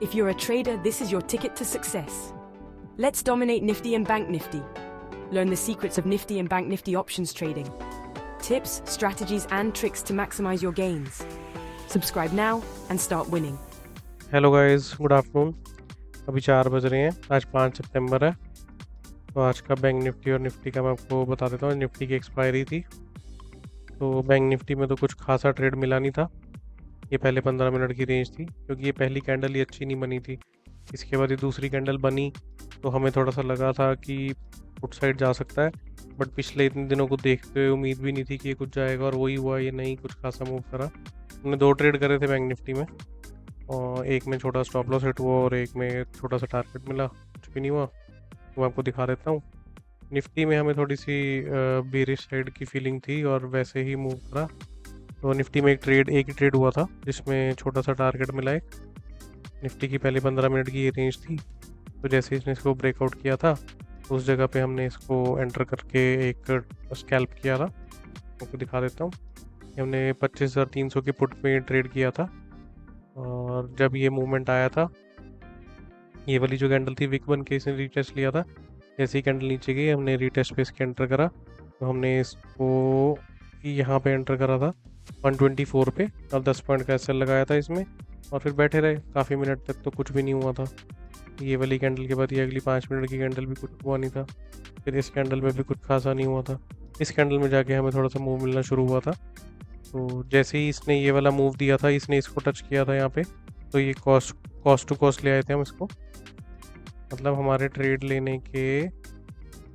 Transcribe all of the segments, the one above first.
If you're a trader, this is your ticket to success. Let's dominate Nifty and Bank Nifty. Learn the secrets of Nifty and Bank Nifty options trading. Tips, strategies, and tricks to maximize your gains. Subscribe now and start winning. Hello guys, good afternoon. अभी 4 बज रहे हैं। आज 5 सितंबर है। तो आज का bank Nifty और निफ्टी का मैं आपको बता देता हूँ। निफ्टी की एक्सपायरी थी, तो बैंक निफ्टी में तो कुछ खासा ट्रेड मिला नहीं था। ये पहले 15 मिनट की रेंज थी, क्योंकि ये पहली कैंडल ही अच्छी नहीं बनी थी। इसके बाद ये दूसरी कैंडल बनी, तो हमें थोड़ा सा लगा था कि पुट साइड जा सकता है, बट पिछले इतने दिनों को देखते हुए उम्मीद भी नहीं थी कि ये कुछ जाएगा, और वही हुआ। ये नहीं कुछ खासा मूव करा। हमने 2 ट्रेड करे थे बैंक निफ्टी में, और एक में छोटा स्टॉप लॉस हिट हुआ और एक में छोटा सा टारगेट मिला। कुछ भी नहीं हुआ, तो मैं आपको दिखा देता हूँ। निफ्टी में हमें थोड़ी सी बेरिश साइड की फीलिंग थी और वैसे ही मूव करा। तो निफ्टी में एक ही ट्रेड हुआ था, जिसमें छोटा सा टारगेट मिला एक। निफ्टी की पहले 15 मिनट की ये रेंज थी, तो जैसे इसने इसको ब्रेकआउट किया था, तो उस जगह पे हमने इसको एंटर करके एक स्कैल्प किया था। आपको दिखा देता हूँ। हमने 25,300 के पुट में ट्रेड किया था, और जब ये मूवमेंट आया था, ये वाली जो कैंडल थी विक बन के इसने रीटेस्ट लिया था। जैसे ही कैंडल नीचे गई, हमने रीटेस्ट पे इसके एंटर करा। तो हमने इसको यहाँ पे एंटर करा था 124 पे, और 10 पॉइंट का एसएल लगाया था इसमें, और फिर बैठे रहे काफ़ी मिनट तक। तो कुछ भी नहीं हुआ था। ये वाली कैंडल के बाद ये अगली 5 मिनट की कैंडल भी कुछ हुआ नहीं था। फिर इस कैंडल में भी कुछ खासा नहीं हुआ था। इस कैंडल में जाके हमें थोड़ा सा मूव मिलना शुरू हुआ था। तो जैसे ही इसने ये वाला मूव दिया था, इसने इसको टच किया था यहाँ पे, तो ये कॉस्ट टू कॉस्ट ले आए थे हम इसको। मतलब हमारे ट्रेड लेने के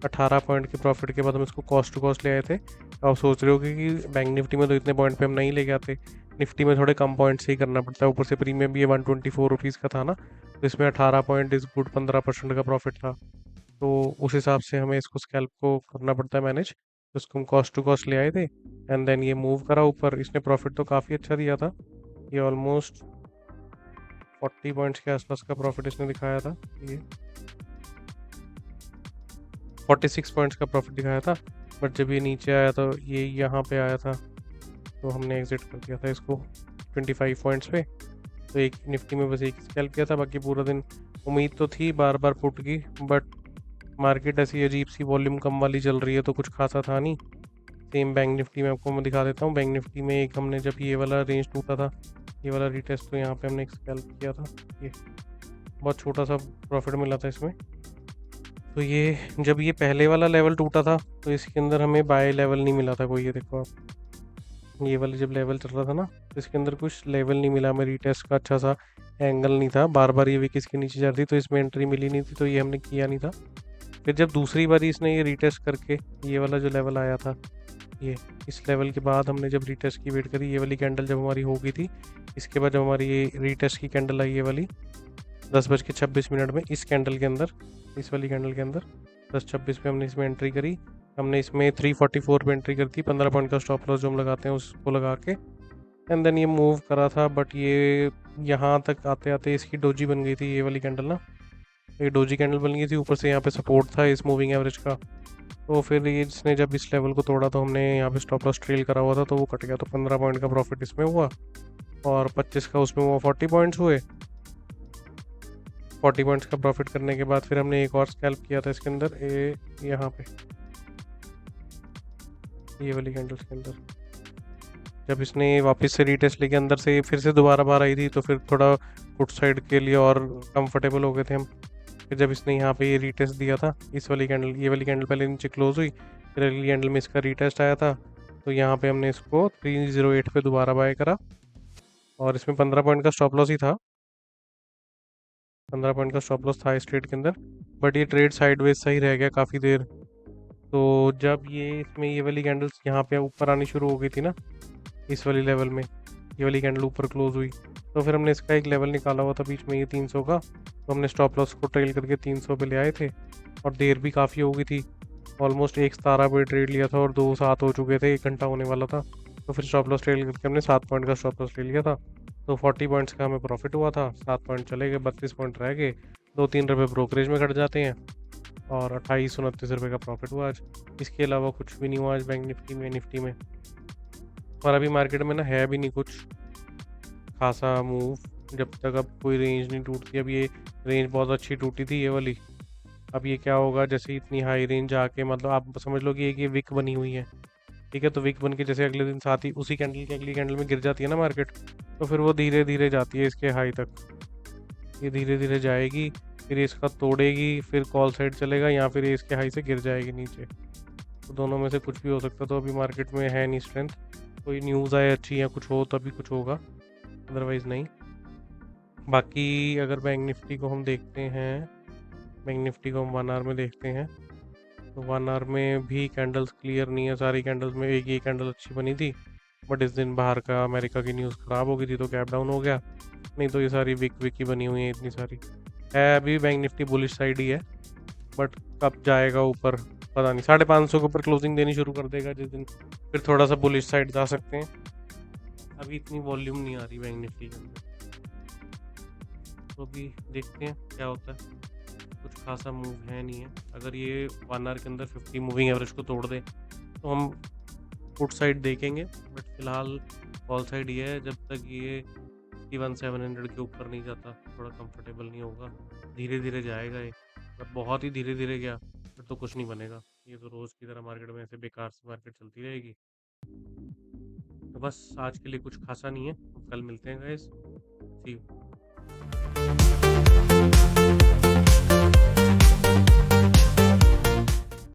18 पॉइंट के प्रॉफिट के बाद हम इसको कॉस्ट टू कॉस्ट ले आए थे। आप सोच रहे हो कि बैंक निफ्टी में तो इतने पॉइंट पे हम नहीं लेके आते, निफ्टी में थोड़े कम पॉइंट से ही करना पड़ता है। ऊपर से प्रीमियम भी ये 124 रुपीज़ का था ना, तो इसमें 18 पॉइंट इज गुड, 15% का प्रॉफिट था। तो उस हिसाब से हमें इसको स्कैल्प को करना पड़ता है मैनेज। तो इसको हम कॉस्ट टू कॉस्ट ले आए थे, एंड देन ये मूव करा ऊपर। इसने प्रॉफिट तो काफ़ी अच्छा दिया था। ये ऑलमोस्ट 40 पॉइंट्स के आसपास का प्रॉफिट इसने दिखाया था। ये 46 पॉइंट्स का प्रॉफिट दिखाया था, बट जब ये नीचे आया तो ये यहाँ पे आया था, तो हमने एग्जिट कर दिया था इसको 25 पॉइंट्स पे। तो एक निफ्टी में बस एक स्कैल्प किया था। बाकी पूरा दिन उम्मीद तो थी बार बार पुट की, बट मार्केट ऐसी अजीब सी वॉल्यूम कम वाली चल रही है, तो कुछ खासा था नहीं। सेम बैंक निफ्टी में आपको मैं दिखा देता हूँ। बैंक निफ्टी में एक हमने जब ये वाला रेंज टूटा था, ये वाला रिटेस्ट, तो यहाँ पे हमने एक स्कैल्प किया था। ये बहुत छोटा सा प्रॉफिट मिला था इसमें। तो ये जब ये पहले वाला लेवल टूटा था, तो इसके अंदर हमें बाय लेवल नहीं मिला था कोई। ये देखो आप, ये वाले जब लेवल चल रहा था ना, तो इसके अंदर कुछ लेवल नहीं मिला हमें। रीटेस्ट का अच्छा सा एंगल नहीं था, बार बार ये विक इसके नीचे जा रही थी, तो इसमें एंट्री मिली नहीं थी, तो ये हमने किया नहीं था। फिर जब दूसरी बार इसने ये रीटेस्ट करके ये वाला जो लेवल आया था, ये इस लेवल के बाद हमने जब रीटेस्ट की वेट करी, ये वाली कैंडल जब हमारी हो गई थी, इसके बाद जब हमारी ये रीटेस्ट की कैंडल आई, ये वाली 10:26 में, इस कैंडल के अंदर, इस वाली कैंडल के अंदर 10:26 पे हमने इसमें एंट्री करी। हमने इसमें 344 पे एंट्री करती, 15 पॉइंट का स्टॉप लॉस जो हम लगाते हैं उसको लगा के, एंड देन ये मूव करा था। बट ये यहाँ तक आते आते इसकी डोजी बन गई थी, ये वाली कैंडल ना, एक डोजी कैंडल बन गई थी। ऊपर से यहाँ पे सपोर्ट था इस मूविंग एवरेज का। तो फिर ये इसने जब इस लेवल को तोड़ा, तो हमने यहाँ पे स्टॉप लॉस ट्रेल करा हुआ था, तो वो कट गया। तो 15 पॉइंट का प्रॉफिट इसमें हुआ, और 25 का उसमें हुआ, 40 पॉइंट्स हुए। 40 पॉइंट्स का प्रॉफिट करने के बाद फिर हमने एक और स्कैल्प किया था इसके अंदर, यहाँ पे ये वाली कैंडल्स के अंदर। जब इसने वापस से रीटेस्ट लेके अंदर से फिर से दोबारा बार आई थी, तो फिर थोड़ा पुट साइड के लिए और कंफर्टेबल हो गए थे हम। फिर जब इसने यहाँ पे ये रीटेस्ट दिया था, इस वाली कैंडल, ये वाली कैंडल पहले नीचे क्लोज हुई, फिर अगली कैंडल में इसका रीटेस्ट आया था, तो यहाँ पे हमने इसको 308 पे दोबारा बाय करा, और इसमें 15 पॉइंट का स्टॉप लॉस ही था। 15 पॉइंट का स्टॉप लॉस था इस ट्रेड के अंदर, बट ये ट्रेड साइडवेज सही रह गया काफ़ी देर। तो जब ये इसमें ये वाली कैंडल्स यहाँ पे ऊपर आनी शुरू हो गई थी ना, इस वाली लेवल में ये वाली कैंडल ऊपर क्लोज हुई, तो फिर हमने इसका एक लेवल निकाला हुआ था बीच में, ये 300 का। तो हमने स्टॉप लॉस को ट्रेल करके 300 पे ले आए थे, और देर भी काफ़ी हो गई थी। ऑलमोस्ट 1:17 पे ट्रेड लिया था, और 2:07 हो चुके थे, 1 घंटा होने वाला था। तो फिर स्टॉप लॉस ट्रेल करके हमने 7 पॉइंट का स्टॉप लॉस ले लिया था। तो 40 पॉइंट्स का हमें प्रॉफिट हुआ था। 7 पॉइंट चले गए, 32 पॉइंट रह गए, 2-3 रुपये ब्रोकरेज में कट जाते हैं, और 28-29 रुपये का प्रॉफिट हुआ आज। इसके अलावा कुछ भी नहीं हुआ आज बैंक निफ्टी में, निफ्टी में। और अभी मार्केट में ना है भी नहीं कुछ खासा मूव, जब तक अब कोई रेंज नहीं टूटती। अब ये रेंज बहुत अच्छी टूटी थी ये वाली। अब ये क्या होगा, जैसे इतनी हाई रेंज आके मतलब आप समझ लो कि एक ये विक बनी हुई है, ठीक है। तो विक बन के जैसे अगले दिन साथ ही उसी कैंडल के अगली कैंडल में गिर जाती है ना मार्केट, तो फिर वो धीरे धीरे जाती है इसके हाई तक। ये धीरे धीरे जाएगी, फिर ये इसका तोड़ेगी, फिर कॉल साइड चलेगा, या फिर ये इसके हाई से गिर जाएगी नीचे। तो दोनों में से कुछ भी हो सकता है। तो अभी मार्केट में है नहीं स्ट्रेंथ, कोई न्यूज़ आए अच्छी या कुछ हो तभी कुछ होगा, अदरवाइज़ नहीं। बाकी अगर बैंक निफ्टी को हम देखते हैं, बैंक निफ्टी को हम 1 आवर में देखते हैं, तो 1 आवर में भी कैंडल्स क्लियर नहीं है। सारी कैंडल्स में एक ही कैंडल अच्छी बनी थी, बट इस दिन बाहर का अमेरिका की न्यूज़ ख़राब हो गई थी तो गैप डाउन हो गया। नहीं तो ये सारी विक विक ही बनी हुई है इतनी सारी। है अभी बैंक निफ्टी बुलिश साइड ही है, बट कब जाएगा ऊपर पता नहीं। 550 के ऊपर क्लोजिंग देनी शुरू कर देगा जिस दिन, फिर थोड़ा सा बुलिश साइड जा सकते हैं। अभी इतनी वॉल्यूम नहीं आ रही बैंक निफ्टी के अंदर, तो अभी देखते हैं क्या होता है। कुछ खासा मूव है नहीं है। अगर ये 1 आवर के अंदर 50 मूविंग एवरेज को तोड़ दे तो हम पुट साइड देखेंगे, बट फिलहाल कॉल साइड ये है। जब तक ये 51,700 के ऊपर नहीं जाता थोड़ा कंफर्टेबल नहीं होगा। धीरे धीरे जाएगा ये, और बहुत ही धीरे धीरे गया फिर तो कुछ नहीं बनेगा। ये तो रोज़ की तरह मार्केट में ऐसे बेकार से मार्केट चलती रहेगी। तो बस आज के लिए कुछ खासा नहीं है। कल मिलते हैं गाइस, सी यू।